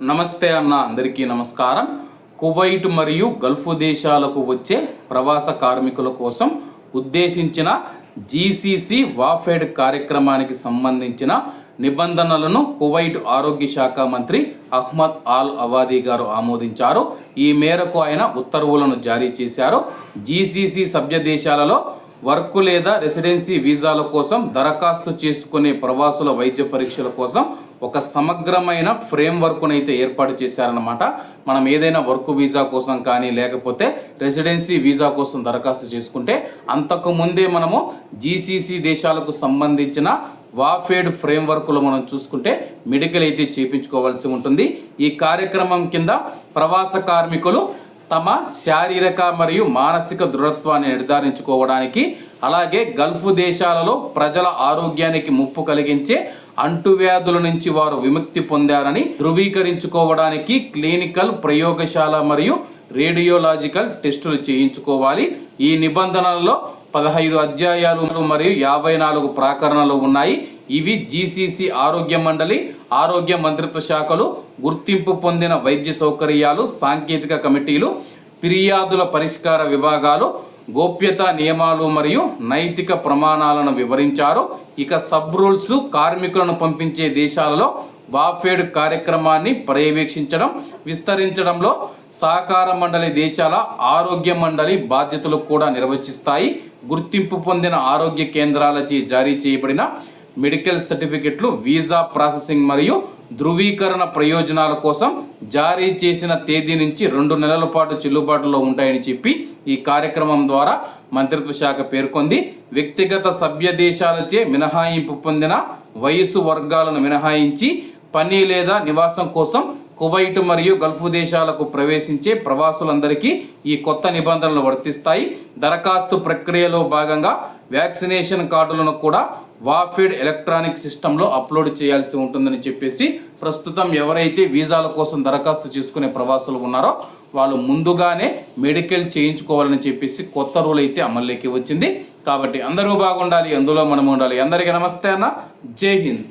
నమస్తే అన్న, అందరికీ నమస్కారం. కువైట్ మరియు గల్ఫ్ దేశాలకు వచ్చే ప్రవాస కార్మికుల కోసం ఉద్దేశించిన జీసీసీ వాఫెడ్ కార్యక్రమానికి సంబంధించిన నిబంధనలను కువైట్ ఆరోగ్య శాఖ మంత్రి అహ్మద్ ఆల్ అవాదీ గారు ఆమోదించారు. ఈ మేరకు ఆయన ఉత్తర్వులను జారీ చేశారు. జీసీసీ సభ్య దేశాలలో వర్క్ లేదా రెసిడెన్సీ వీసాల కోసం దరఖాస్తు చేసుకునే ప్రవాసుల వైద్య పరీక్షల కోసం ఒక సమగ్రమైన ఫ్రేమ్వర్క్ను ఏర్పాటు చేశారన్నమాట. మనం ఏదైనా వర్క్ వీసా కోసం కానీ లేకపోతే రెసిడెన్సీ వీసా కోసం దరఖాస్తు చేసుకుంటే అంతకు ముందే మనము జీసీసీ దేశాలకు సంబంధించిన వాఫెడ్ ఫ్రేమ్వర్క్లో మనం చూసుకుంటే మెడికల్ చేయించుకోవాల్సి ఉంటుంది. ఈ కార్యక్రమం కింద ప్రవాస కార్మికులు తమ శారీరక మరియు మానసిక దృఢత్వాన్ని నిర్ధారించుకోవడానికి, అలాగే గల్ఫ్ దేశాలలో ప్రజల ఆరోగ్యానికి ముప్పు కలిగించే అంటువ్యాధుల నుంచి వారు విముక్తి పొందారని ధృవీకరించుకోవడానికి క్లినికల్, ప్రయోగశాల మరియు రేడియోలాజికల్ టెస్టులు చేయించుకోవాలి. ఈ నిబంధనలలో 15 అధ్యాయాలు మరియు 54 ప్రాకరణలు ఉన్నాయి. ఇవి జీసీసీ ఆరోగ్య మండలి, ఆరోగ్య మంత్రిత్వ శాఖలు, గుర్తింపు పొందిన వైద్య సౌకర్యాలు, సాంకేతిక కమిటీలు, ఫిర్యాదుల పరిష్కార విభాగాలు, గోప్యతా నియమాలు మరియు నైతిక ప్రమాణాలను వివరించారు. ఇక సబ్ రూల్స్ కార్మికులను పంపించే దేశాలలో వాఫెడ్ కార్యక్రమాన్ని పర్యవేక్షించడం, విస్తరించడంలో సహకార మండలి దేశాల ఆరోగ్య మండలి బాధ్యతలు కూడా నిర్వచిస్తాయి. గుర్తింపు పొందిన ఆరోగ్య కేంద్రాలచే జారీ చేయబడిన మెడికల్ సర్టిఫికెట్లు వీసా ప్రాసెసింగ్ మరియు ధృవీకరణ ప్రయోజనాల కోసం జారీ చేసిన తేదీ నుంచి 2 నెలల పాటు చెల్లుబాటులో ఉంటాయని చెప్పి ఈ కార్యక్రమం ద్వారా మంత్రిత్వ శాఖ పేర్కొంది. వ్యక్తిగత సభ్య దేశాలచే మినహాయింపు పొందిన వయసు వర్గాలను మినహాయించి పని లేదా నివాసం కోసం కువైట్ మరియు గల్ఫ్ దేశాలకు ప్రవేశించే ప్రవాసులందరికీ ఈ కొత్త నిబంధనలు వర్తిస్తాయి. దరఖాస్తు ప్రక్రియలో భాగంగా వ్యాక్సినేషన్ కార్డులను కూడా వాఫెడ్ ఎలక్ట్రానిక్ సిస్టంలో అప్లోడ్ చేయాల్సి ఉంటుందని చెప్పేసి ప్రస్తుతం ఎవరైతే వీసాల కోసం దరఖాస్తు చేసుకునే ప్రవాసులు ఉన్నారో వాళ్ళు ముందుగానే మెడికల్ చేయించుకోవాలని చెప్పేసి కొత్త రూల్ అమల్లోకి వచ్చింది. కాబట్టి అందరూ బాగుండాలి, అందులో మనం ఉండాలి. అందరికీ నమస్తే అన్న, జై హింద్.